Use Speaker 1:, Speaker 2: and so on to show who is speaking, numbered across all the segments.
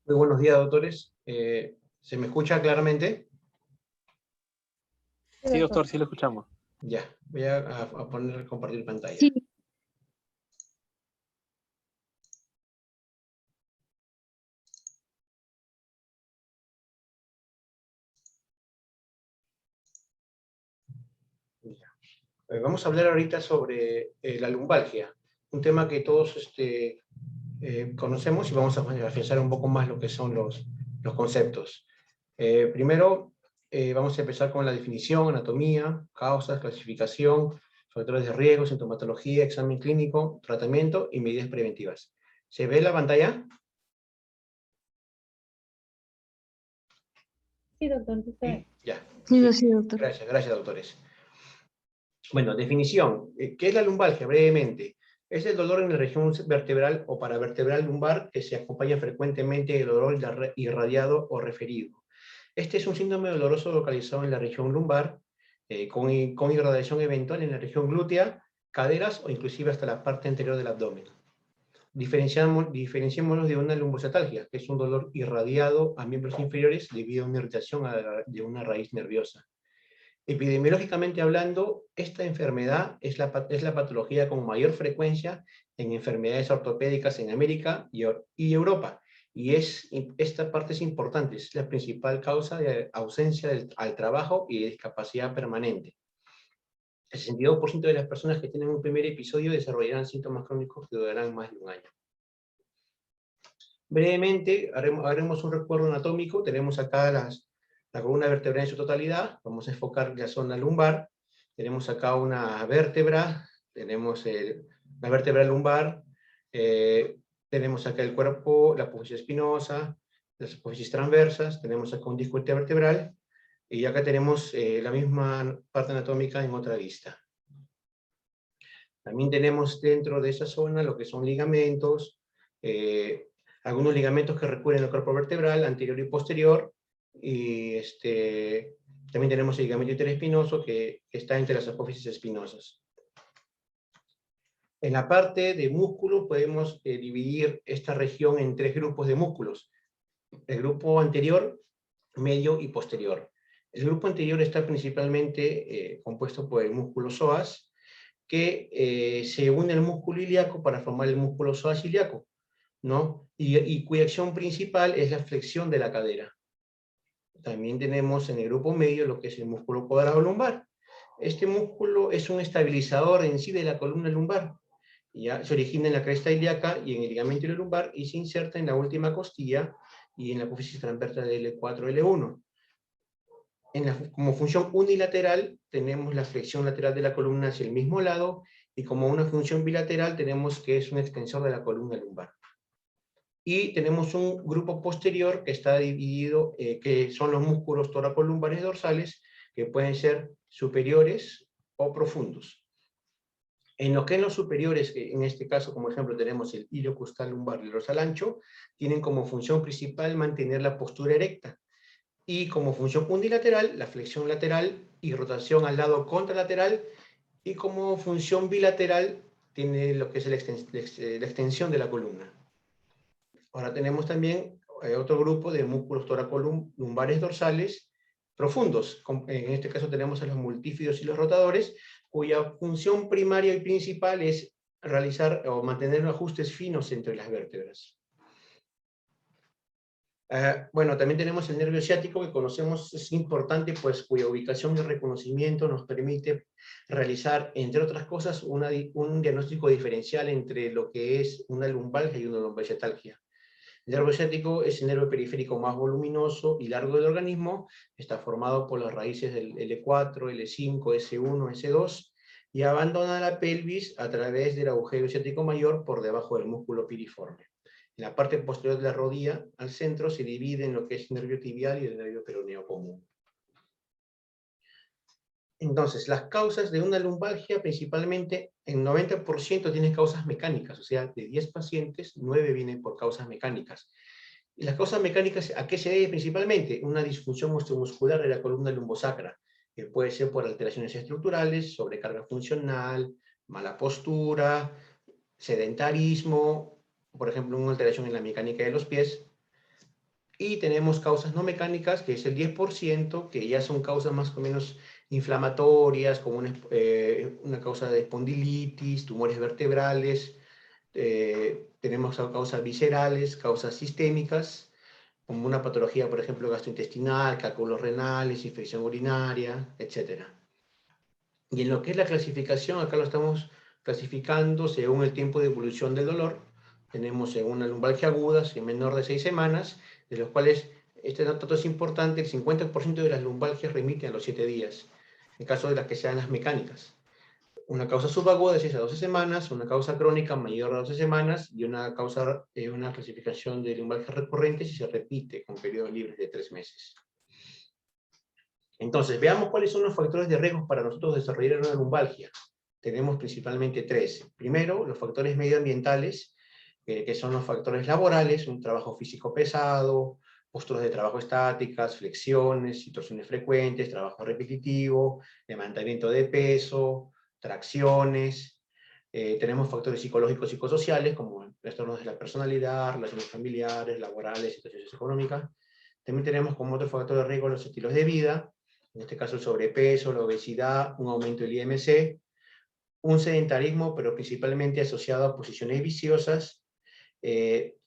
Speaker 1: Muy buenos días, doctores. ¿Se me escucha claramente?
Speaker 2: Sí, doctor, sí lo escuchamos.
Speaker 1: Ya, voy a poner compartir pantalla.
Speaker 3: Sí.
Speaker 1: Vamos a hablar ahorita sobre la lumbalgia, un tema que todos conocemos, y vamos a afianzar un poco más lo que son los conceptos. Primero, vamos a empezar con la definición, anatomía, causas, clasificación, factores de riesgo, sintomatología, examen clínico, tratamiento y medidas preventivas. ¿Se ve la pantalla?
Speaker 3: Sí, doctor.
Speaker 1: Sí, ya.
Speaker 3: Sí, doctor.
Speaker 1: Gracias, doctores. Bueno, definición. ¿Qué es la lumbalgia? Brevemente. Es el dolor en la región vertebral o paravertebral lumbar que se acompaña frecuentemente del dolor irradiado o referido. Este es un síndrome doloroso localizado en la región lumbar, con irradiación eventual en la región glútea, caderas o inclusive hasta la parte anterior del abdomen. Diferenciémonos de una lumbocetalgia, que es un dolor irradiado a miembros inferiores debido a una irritación de una raíz nerviosa. Epidemiológicamente hablando, esta enfermedad es la patología con mayor frecuencia en enfermedades ortopédicas en América y Europa. Y esta parte es importante, es la principal causa de ausencia al trabajo y de discapacidad permanente. El 62% de las personas que tienen un primer episodio desarrollarán síntomas crónicos que durarán más de un año. Brevemente, haremos un recuerdo anatómico. Tenemos acá la columna vertebral en su totalidad. Vamos a enfocar la zona lumbar. Tenemos acá una vértebra, tenemos la vértebra lumbar, tenemos acá el cuerpo, la apófisis espinosa, las apófisis transversas, tenemos acá un disco intervertebral, y acá tenemos la misma parte anatómica en otra vista. También tenemos dentro de esa zona lo que son ligamentos, algunos ligamentos que recubren el cuerpo vertebral, anterior y posterior, y también tenemos el ligamento interespinoso que está entre las apófisis espinosas. En la parte de músculo podemos dividir esta región en tres grupos de músculos: el grupo anterior, medio y posterior. El grupo anterior está principalmente compuesto por el músculo psoas, que se une al músculo ilíaco para formar el músculo psoas ilíaco, ¿no? Y cuya acción principal es la flexión de la cadera. También tenemos en el grupo medio lo que es el músculo cuadrado lumbar. Este músculo es un estabilizador en sí de la columna lumbar. Ya se origina en la cresta ilíaca y en el ligamento lumbar, y se inserta en la última costilla y en la apófisis transversa del L4-L1. Como función unilateral tenemos la flexión lateral de la columna hacia el mismo lado, y como una función bilateral tenemos que es un extensor de la columna lumbar. Y tenemos un grupo posterior que está dividido, que son los músculos toracolumbares dorsales, que pueden ser superiores o profundos. En lo que en los superiores, en este caso como ejemplo tenemos el iliocostal lumbar y el dorsal ancho, tienen como función principal mantener la postura erecta. Y como función unilateral, la flexión lateral y rotación al lado contralateral, y como función bilateral tiene lo que es la extensión de la columna. Ahora tenemos también otro grupo de músculos toracolumbares dorsales profundos. En este caso tenemos a los multífidos y los rotadores, cuya función primaria y principal es realizar o mantener ajustes finos entre las vértebras. Bueno, también tenemos el nervio ciático, que conocemos, es importante, pues cuya ubicación y reconocimiento nos permite realizar, entre otras cosas, un diagnóstico diferencial entre lo que es una lumbalgia y una lumbalgiatalgia. El nervio ciático es el nervio periférico más voluminoso y largo del organismo. Está formado por las raíces del L4, L5, S1, S2, y abandona la pelvis a través del agujero ciático mayor por debajo del músculo piriforme. En la parte posterior de la rodilla, al centro, se divide en lo que es el nervio tibial y el nervio peroneo común. Entonces, las causas de una lumbalgia, principalmente, en 90% tienen causas mecánicas, o sea, de 10 pacientes, 9 vienen por causas mecánicas. Y las causas mecánicas, ¿a qué se debe principalmente? Una disfunción osteomuscular de la columna lumbosacra, que puede ser por alteraciones estructurales, sobrecarga funcional, mala postura, sedentarismo, por ejemplo, una alteración en la mecánica de los pies, Y tenemos causas no mecánicas, que es el 10%, que ya son causas más o menos inflamatorias, como una causa de espondilitis, tumores vertebrales, tenemos causas viscerales, causas sistémicas, como una patología, por ejemplo, gastrointestinal, cálculos renales, infección urinaria, etc. Y en lo que es la clasificación, acá lo estamos clasificando según el tiempo de evolución del dolor. Tenemos según una lumbalgia aguda, en menor de 6 semanas, de los cuales, este dato es importante, el 50% de las lumbalgias remiten a los 7 días, en caso de las que sean las mecánicas. Una causa subaguda de 6 a 12 semanas, una causa crónica mayor a 12 semanas y una clasificación de lumbalgia recurrente si se repite con periodos libres de 3 meses. Entonces, veamos cuáles son los factores de riesgo para nosotros desarrollar una lumbalgia. Tenemos principalmente 3. Primero, los factores medioambientales, que son los factores laborales, un trabajo físico pesado, posturas de trabajo estáticas, flexiones, situaciones frecuentes, trabajo repetitivo, levantamiento de peso, tracciones. Tenemos factores psicológicos y psicosociales, como trastornos de la personalidad, relaciones familiares, laborales, situaciones económicas. También tenemos como otro factor de riesgo los estilos de vida, en este caso el sobrepeso, la obesidad, un aumento del IMC, un sedentarismo, pero principalmente asociado a posiciones viciosas,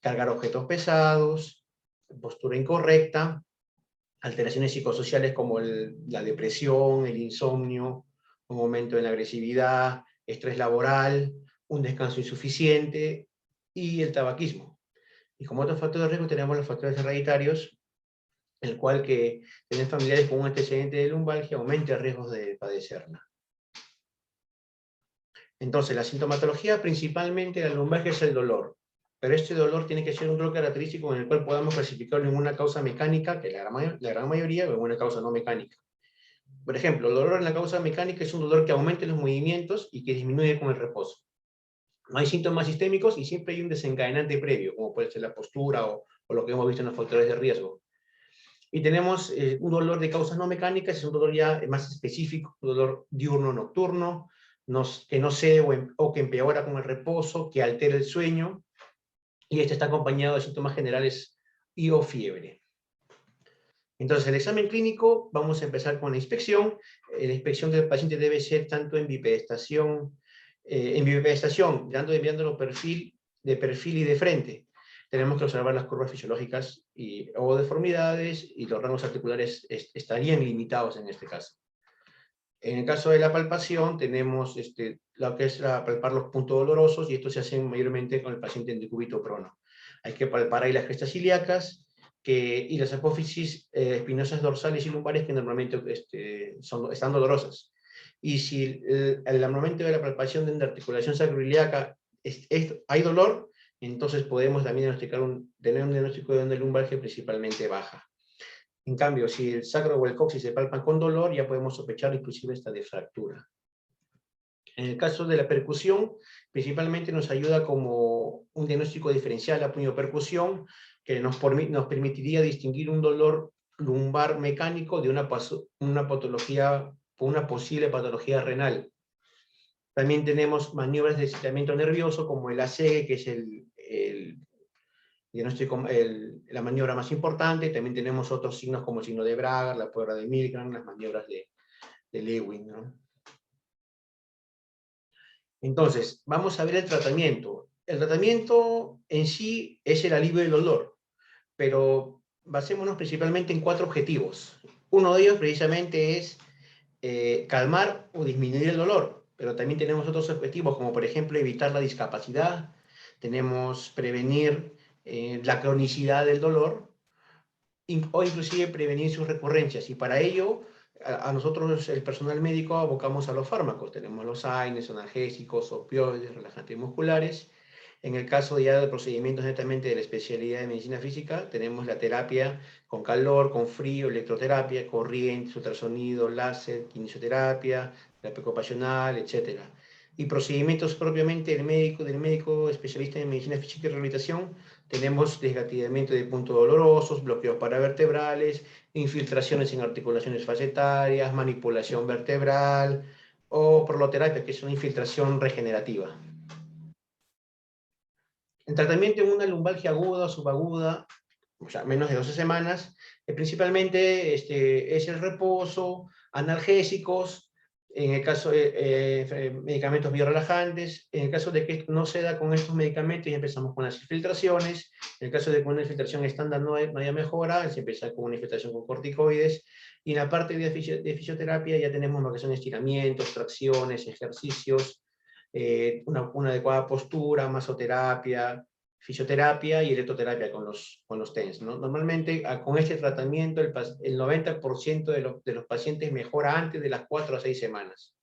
Speaker 1: cargar objetos pesados, postura incorrecta, alteraciones psicosociales como la depresión, el insomnio, un aumento en la agresividad, estrés laboral, un descanso insuficiente y el tabaquismo. Y como otros factores de riesgo tenemos los factores hereditarios, el cual que tener familiares con un antecedente de lumbalgia aumenta el riesgo de padecerla. Entonces, la sintomatología principalmente de la lumbalgia es el dolor, pero este dolor tiene que ser un dolor característico en el cual podamos clasificarlo en una causa mecánica, que es la gran mayoría, o en una causa no mecánica. Por ejemplo, el dolor en la causa mecánica es un dolor que aumenta los movimientos y que disminuye con el reposo. No hay síntomas sistémicos y siempre hay un desencadenante previo, como puede ser la postura o lo que hemos visto en los factores de riesgo. Y tenemos un dolor de causas no mecánicas, es un dolor ya más específico, un dolor diurno-nocturno, que no cede o que empeora con el reposo, que altera el sueño, y este está acompañado de síntomas generales y o fiebre. Entonces, el examen clínico, vamos a empezar con la inspección. La inspección del paciente debe ser tanto en bipedestación, mirándolo de perfil y de frente. Tenemos que observar las curvas fisiológicas o deformidades, y los rangos articulares estarían limitados en este caso. En el caso de la palpación, tenemos lo que es palpar los puntos dolorosos, y esto se hace mayormente con el paciente en decúbito prono. Hay que palpar ahí las crestas ilíacas y las apófisis espinosas dorsales y lumbares, que normalmente están dolorosas. Y si al momento de la palpación de la articulación sacroiliaca hay dolor, entonces podemos también tener un diagnóstico de una lumbalgia principalmente baja. En cambio, si el sacro o el coxis se palpan con dolor, ya podemos sospechar inclusive esta de fractura. En el caso de la percusión, principalmente nos ayuda como un diagnóstico diferencial la puñopercusión, que nos permitiría distinguir un dolor lumbar mecánico de una posible patología renal. También tenemos maniobras de excitamiento nervioso, como el ACG, que es la maniobra más importante. También tenemos otros signos como el signo de Braga, la prueba de Milgram, las maniobras de Lewin, ¿no? Entonces, vamos a ver el tratamiento. El tratamiento en sí es el alivio del dolor, pero basémonos principalmente en 4 objetivos. Uno de ellos precisamente es calmar o disminuir el dolor, pero también tenemos otros objetivos, como por ejemplo evitar la discapacidad, tenemos prevenir la cronicidad del dolor, o inclusive prevenir sus recurrencias, y para ello a nosotros, el personal médico, abocamos a los fármacos. Tenemos los AINES, analgésicos, opioides, relajantes musculares. En el caso ya de procedimientos netamente de la especialidad de medicina física, tenemos la terapia con calor, con frío, electroterapia, corrientes, ultrasonido, láser, kinesioterapia, terapia ocupacional, etc. Y procedimientos propiamente del médico especialista en medicina física y rehabilitación, tenemos desgatillamiento de puntos dolorosos, bloqueos paravertebrales, infiltraciones en articulaciones facetarias, manipulación vertebral, o proloterapia, que es una infiltración regenerativa. El tratamiento en una lumbalgia aguda o subaguda o sea, menos de 12 semanas, principalmente es el reposo, analgésicos, en el caso de medicamentos biorelajantes. En el caso de que no se da con estos medicamentos, ya empezamos con las infiltraciones. En el caso de que una infiltración estándar no haya mejora, se empieza con una infiltración con corticoides. Y en la parte de fisioterapia ya tenemos lo que son estiramientos, tracciones, ejercicios, una adecuada postura, masoterapia, fisioterapia y electroterapia con los TENS, ¿no? Normalmente con este tratamiento el 90% de los pacientes mejora antes de las 4 a 6 semanas.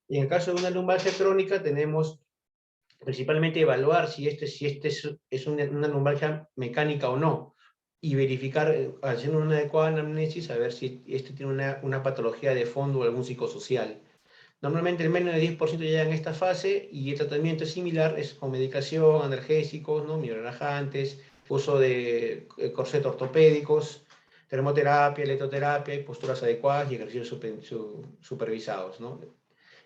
Speaker 1: Y en el caso de una lumbalgia crónica tenemos principalmente evaluar si este es una lumbalgia mecánica o no, y verificar, haciendo una adecuada anamnesis, a ver si este tiene una patología de fondo o algún psicosocial. Normalmente el menos del 10% llega en esta fase y el tratamiento es similar, es con medicación, analgésicos, ¿no? Miorelajantes, uso de corset ortopédicos, termoterapia, electroterapia y posturas adecuadas y ejercicios supervisados, ¿no?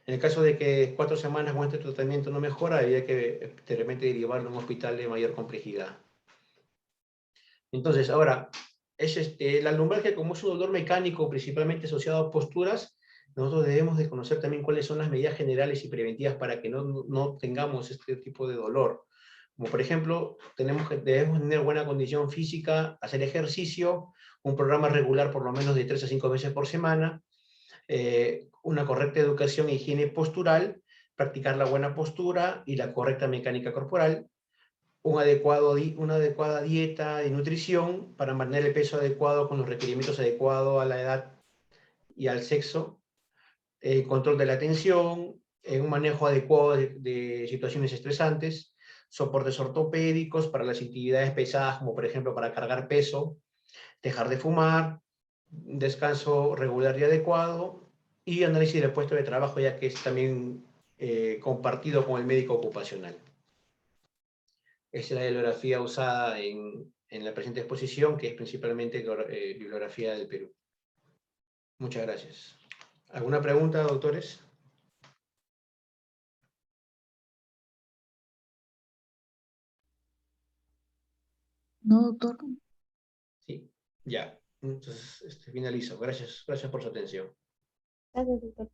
Speaker 1: En el caso de que 4 semanas con este tratamiento no mejora, habría que de repente derivarlo a un hospital de mayor complejidad. Entonces, ahora, la lumbalgia, como es un dolor mecánico principalmente asociado a posturas, nosotros debemos de conocer también cuáles son las medidas generales y preventivas para que no tengamos este tipo de dolor. Como por ejemplo, debemos tener buena condición física, hacer ejercicio, un programa regular por lo menos de 3 a 5 veces por semana, una correcta educación e higiene postural, practicar la buena postura y la correcta mecánica corporal, una adecuada dieta y nutrición para mantener el peso adecuado con los requerimientos adecuados a la edad y al sexo, control de la tensión, un manejo adecuado de situaciones estresantes, soportes ortopédicos para las actividades pesadas, como por ejemplo para cargar peso, dejar de fumar, descanso regular y adecuado, y análisis del puesto de trabajo, ya que es también compartido con el médico ocupacional. Esta es la bibliografía usada en la presente exposición, que es principalmente bibliografía del Perú. Muchas gracias. ¿Alguna pregunta, doctores?
Speaker 2: No, doctor.
Speaker 1: Sí, ya. Entonces, finalizo. Gracias por su atención.
Speaker 2: Gracias, doctor.